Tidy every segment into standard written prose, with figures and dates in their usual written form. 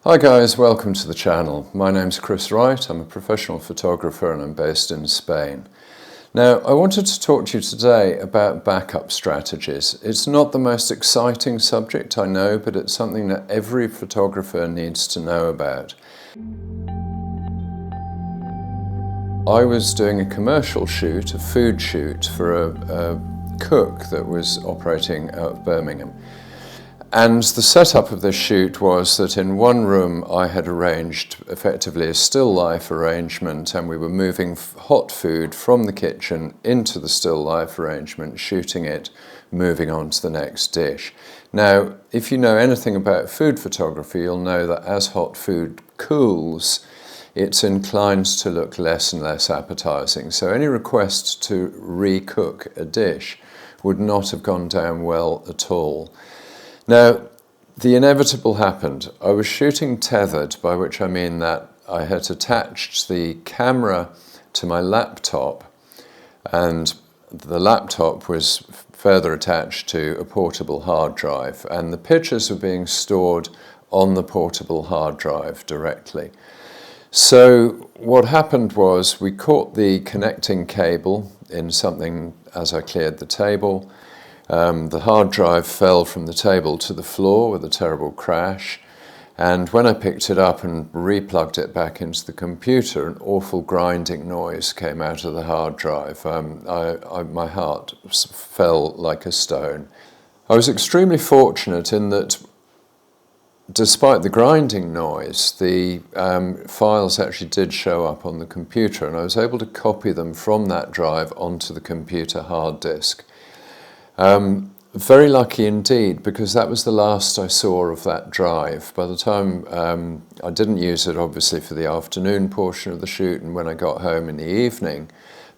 Hi guys, welcome to the channel. My name's Wright, I'm a professional photographer and I'm based in Spain. Now, I wanted to talk to you today about backup strategies. It's not the most exciting subject, I know, but it's something that every photographer needs to know about. I was doing a commercial shoot, a food shoot, for a cook that was operating out of Birmingham. And the setup of this shoot was that in one room I had arranged effectively a still life arrangement, and we were moving hot food from the kitchen into the still life arrangement, shooting it, moving on to the next dish. Now, if you know anything about food photography, you'll know that as hot food cools, it's inclined to look less and less appetizing. So any request to recook a dish would not have gone down well at all. Now, the inevitable happened. I was shooting tethered, by which I mean that I had attached the camera to my laptop, and the laptop was further attached to a portable hard drive, and the pictures were being stored on the portable hard drive directly. So what happened was we caught the connecting cable in something as I cleared the table. The hard drive fell from the table to the floor with a terrible crash, and when I picked it up and replugged it back into the computer, an awful grinding noise came out of the hard drive. My heart fell like a stone. I was extremely fortunate in that despite the grinding noise, the files actually did show up on the computer, and I was able to copy them from that drive onto the computer hard disk. Very lucky indeed, because that was the last I saw of that drive. By the time I didn't use it obviously for the afternoon portion of the shoot, and when I got home in the evening,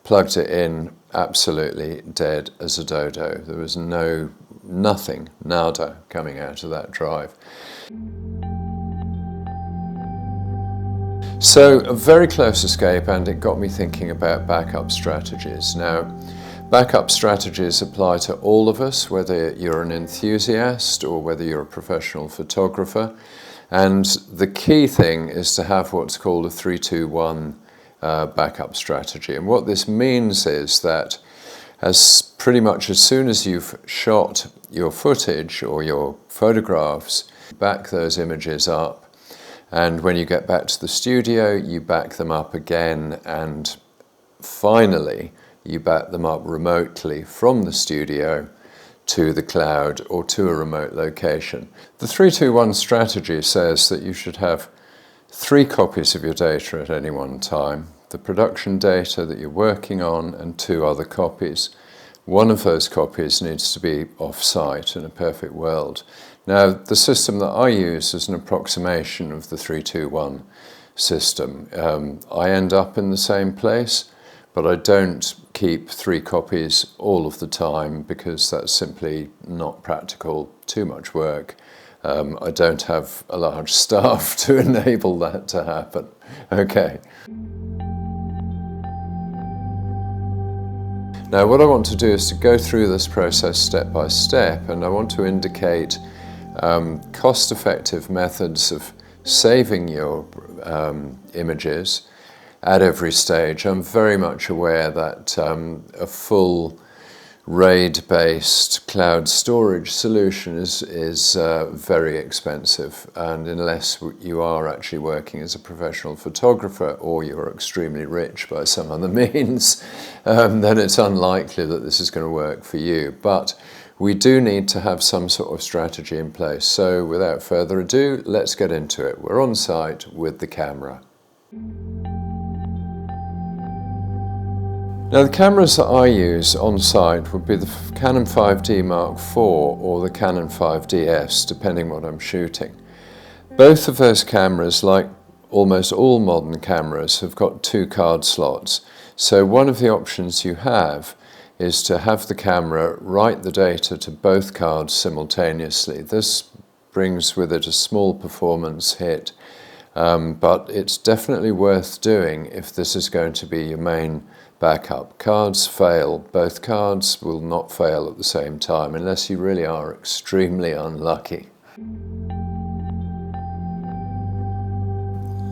plugged it in, absolutely dead as a dodo. There was nothing, nada, coming out of that drive. So a very close escape, and it got me thinking about backup strategies. Now, backup strategies apply to all of us, whether you're an enthusiast or whether you're a professional photographer. And the key thing is to have what's called a 3-2-1 backup strategy. And what this means is that pretty much as soon as you've shot your footage or your photographs, back those images up. And when you get back to the studio, you back them up again, and finally, you back them up remotely from the studio to the cloud or to a remote location. The 3-2-1 strategy says that you should have 3 copies of your data at any one time, the production data that you're working on and 2 other copies. One of those copies needs to be off-site in a perfect world. Now, the system that I use is an approximation of the 3-2-1 system. I end up in the same place, but I don't keep 3 copies all of the time because that's simply not practical, too much work. I don't have a large staff to enable that to happen. Okay. Now, what I want to do is to go through this process step by step, and I want to indicate cost-effective methods of saving your images at every stage. I'm very much aware that a full RAID-based cloud storage solution is very expensive, and unless you are actually working as a professional photographer or you're extremely rich by some other means, then it's unlikely that this is going to work for you. But we do need to have some sort of strategy in place. So without further ado, let's get into it. We're on site with the camera. Now, the cameras that I use on site would be the Canon 5D Mark IV or the Canon 5DS, depending what I'm shooting. Both of those cameras, like almost all modern cameras, have got 2 card slots. So one of the options you have is to have the camera write the data to both cards simultaneously. This brings with it a small performance hit, but it's definitely worth doing if this is going to be your main backup. Cards fail. Both cards will not fail at the same time unless you really are extremely unlucky.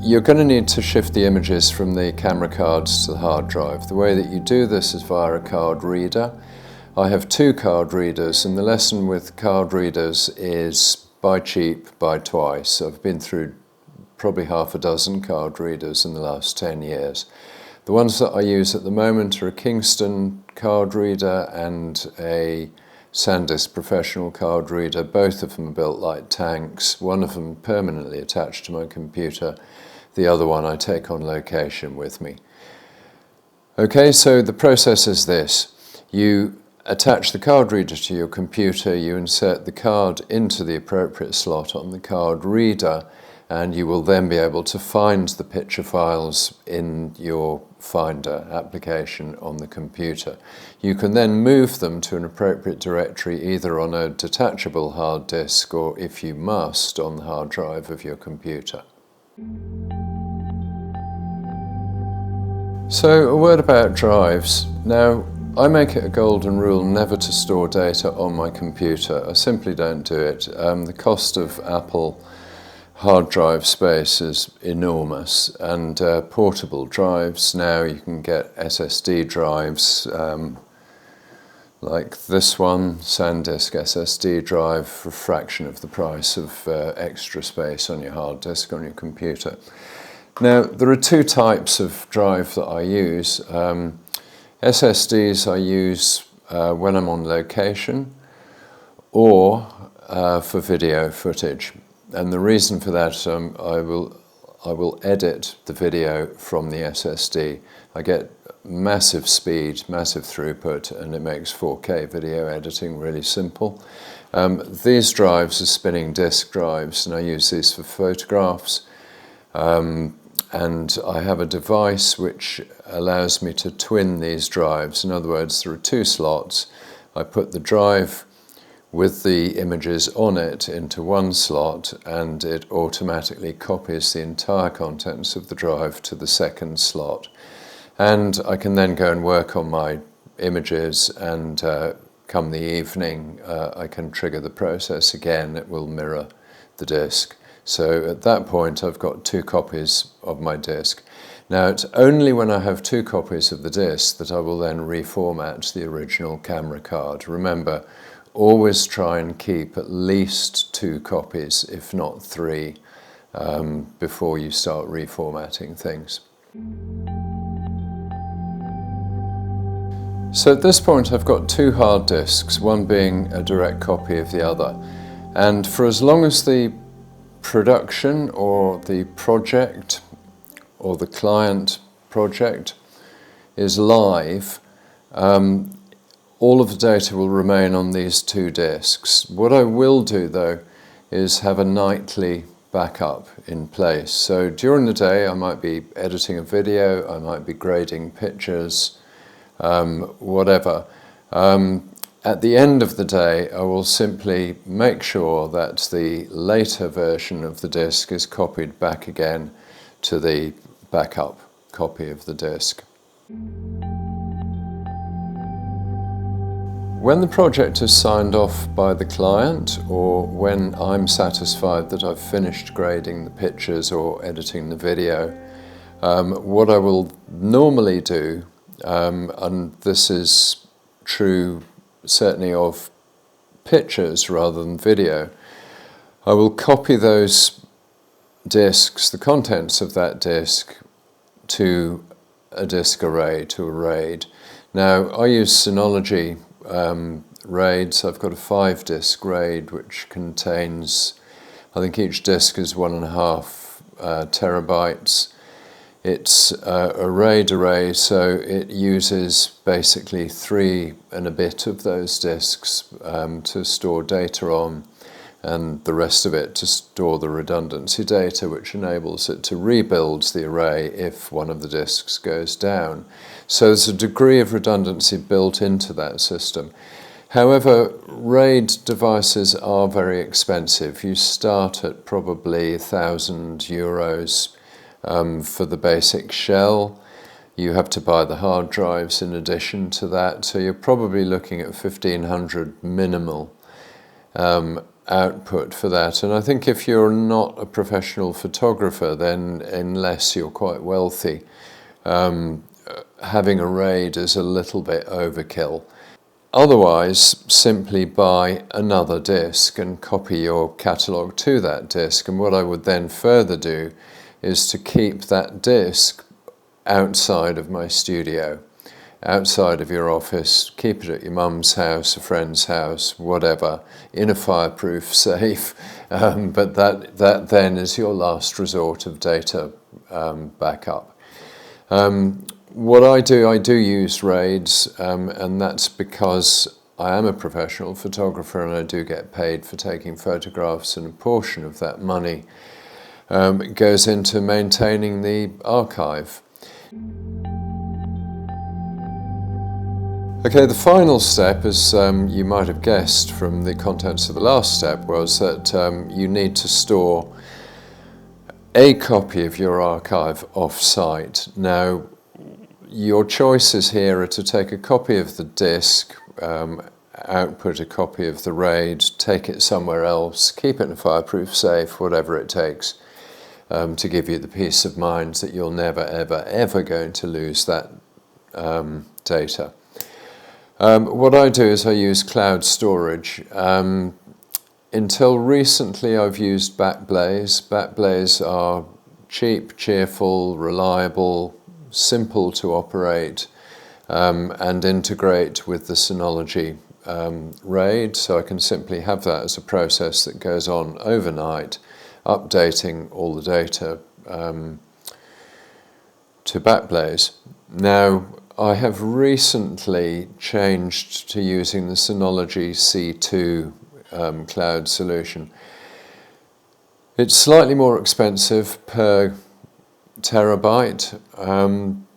you're going to need to shift the images from the camera cards to the hard drive. The way that you do this is via a card reader. I have 2 card readers, and the lesson with card readers is buy cheap, buy twice. I've been through probably half a dozen card readers in the last 10 years. The ones that I use at the moment are a Kingston card reader and a SanDisk Professional card reader. Both of them are built like tanks. One of them permanently attached to my computer. The other one I take on location with me. Okay, so the process is this. You attach the card reader to your computer, you insert the card into the appropriate slot on the card reader, and you will then be able to find the picture files in your Finder application on the computer. You can then move them to an appropriate directory either on a detachable hard disk or, if you must, on the hard drive of your computer. So, a word about drives. Now, I make it a golden rule never to store data on my computer. I simply don't do it. The cost of Apple hard drive space is enormous, and portable drives now, you can get SSD drives like this one, SanDisk SSD drive, for a fraction of the price of extra space on your hard disk on your computer. Now, there are 2 types of drive that I use. SSDs I use when I'm on location or for video footage. And the reason for that, I will edit the video from the SSD. I get massive speed, massive throughput, and it makes 4K video editing really simple. These drives are spinning disk drives, and I use these for photographs. And I have a device which allows me to twin these drives. In other words, there are 2 slots. I put the drive with the images on it into one slot, and it automatically copies the entire contents of the drive to the second slot. And I can then go and work on my images, and come the evening I can trigger the process again. It will mirror the disk. So at that point I've got 2 copies of my disk. Now, it's only when I have 2 copies of the disk that I will then reformat the original camera card. Remember, always try and keep at least 2 copies, if not 3, before you start reformatting things. So at this point I've got 2 hard disks, one being a direct copy of the other. And for as long as the production or the project or the client project is live, all of the data will remain on these 2 disks. What I will do though is have a nightly backup in place. So during the day I might be editing a video, I might be grading pictures, whatever. At the end of the day I will simply make sure that the later version of the disk is copied back again to the backup copy of the disk. When the project is signed off by the client, or when I'm satisfied that I've finished grading the pictures or editing the video, what I will normally do, and this is true certainly of pictures rather than video, I will copy those disks, the contents of that disk, to a disk array, to a RAID. Now, I use Synology RAIDs. I've got a 5-disk RAID which contains, I think each disk is 1.5 terabytes. It's a RAID array, so it uses basically 3 and a bit of those disks to store data on, and the rest of it to store the redundancy data, which enables it to rebuild the array if one of the disks goes down. So there's a degree of redundancy built into that system. However, RAID devices are very expensive. You start at probably €1,000 for the basic shell. You have to buy the hard drives in addition to that, so you're probably looking at 1,500 minimal. output for that. And I think if you're not a professional photographer, then unless you're quite wealthy, having a RAID is a little bit overkill. Otherwise, simply buy another disc and copy your catalogue to that disc. And what I would then further do is to keep that disc outside of my studio, outside of your office. Keep it at your mum's house, a friend's house, whatever, in a fireproof safe. But that then is your last resort of data backup. What I do use RAIDs, and that's because I am a professional photographer and I do get paid for taking photographs, and a portion of that money goes into maintaining the archive. Okay, the final step, as you might have guessed from the contents of the last step, was that you need to store a copy of your archive off-site. Now, your choices here are to take a copy of the disk, output a copy of the RAID, take it somewhere else, keep it in a fireproof safe, whatever it takes, to give you the peace of mind that you're never, ever, ever going to lose that data. What I do is I use cloud storage. Until recently I've used Backblaze. Backblaze are cheap, cheerful, reliable, simple to operate, and integrate with the Synology RAID, so I can simply have that as a process that goes on overnight, updating all the data to Backblaze. Now, I have recently changed to using the Synology C2 cloud solution. It's slightly more expensive per terabyte,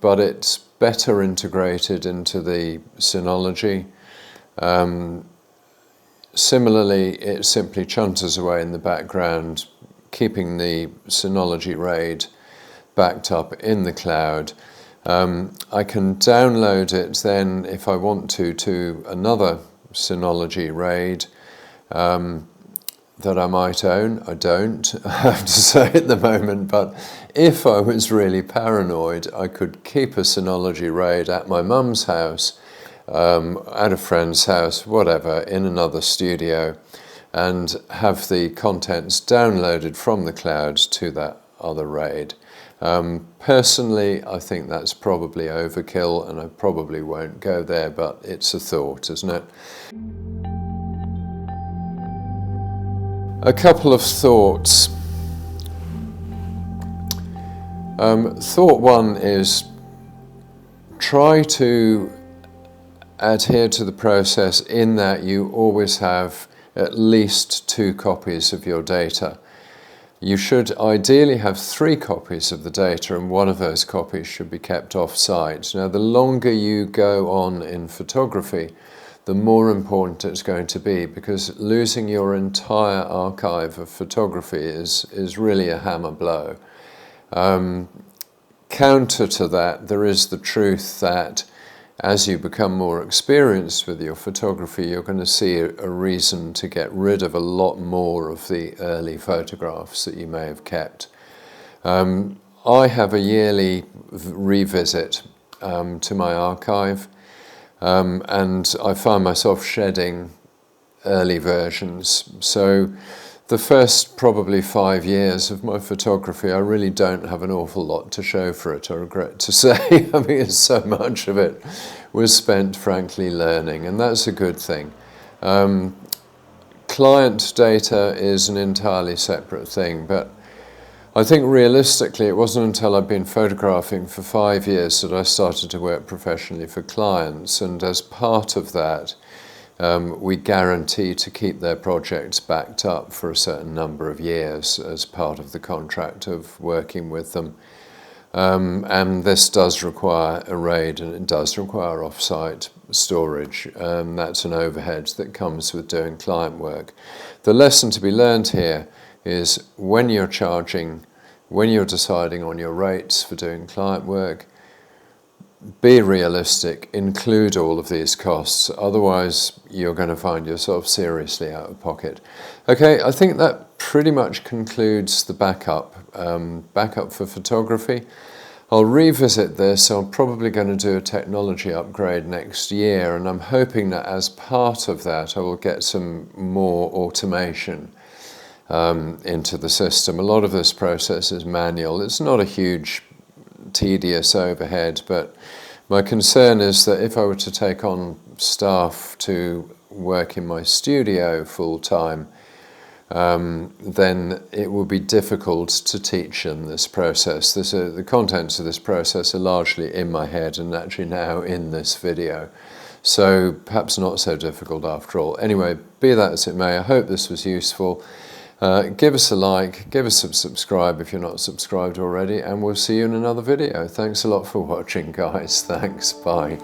but it's better integrated into the Synology. Similarly, it simply chunters away in the background, keeping the Synology RAID backed up in the cloud. I can download it then, if I want to another Synology RAID that I might own. I don't, I have to say at the moment, but if I was really paranoid, I could keep a Synology RAID at my mum's house, at a friend's house, whatever, in another studio, and have the contents downloaded from the cloud to that other RAID. Personally, I think that's probably overkill, and I probably won't go there, but it's a thought, isn't it? A couple of thoughts. Thought one is try to adhere to the process in that you always have at least 2 copies of your data. You should ideally have 3 copies of the data, and one of those copies should be kept off-site. Now, the longer you go on in photography, the more important it's going to be, because losing your entire archive of photography is really a hammer blow. Counter to that, there is the truth that as you become more experienced with your photography, you're going to see a reason to get rid of a lot more of the early photographs that you may have kept. I have a yearly revisit to my archive, and I find myself shedding early versions. So the first probably 5 years of my photography, I really don't have an awful lot to show for it, I regret to say. I mean, so much of it was spent, frankly, learning, and that's a good thing. Client data is an entirely separate thing, but I think realistically it wasn't until I'd been photographing for 5 years that I started to work professionally for clients, and as part of that, we guarantee to keep their projects backed up for a certain number of years as part of the contract of working with them. And this does require a RAID, and it does require off-site storage. That's an overhead that comes with doing client work. The lesson to be learned here is when you're charging, when you're deciding on your rates for doing client work, be realistic, include all of these costs, otherwise you're going to find yourself seriously out of pocket. Okay, I think that pretty much concludes the backup for photography. I'll revisit this. I'm probably going to do a technology upgrade next year, and I'm hoping that as part of that I will get some more automation into the system. A lot of this process is manual. It's not a huge tedious overhead, but my concern is that if I were to take on staff to work in my studio full time, then it will be difficult to teach them this process. The contents of this process are largely in my head and actually now in this video. So perhaps not so difficult after all. Anyway, be that as it may, I hope this was useful. Give us a like, give us a subscribe if you're not subscribed already, and we'll see you in another video. Thanks a lot for watching, guys. Thanks, bye.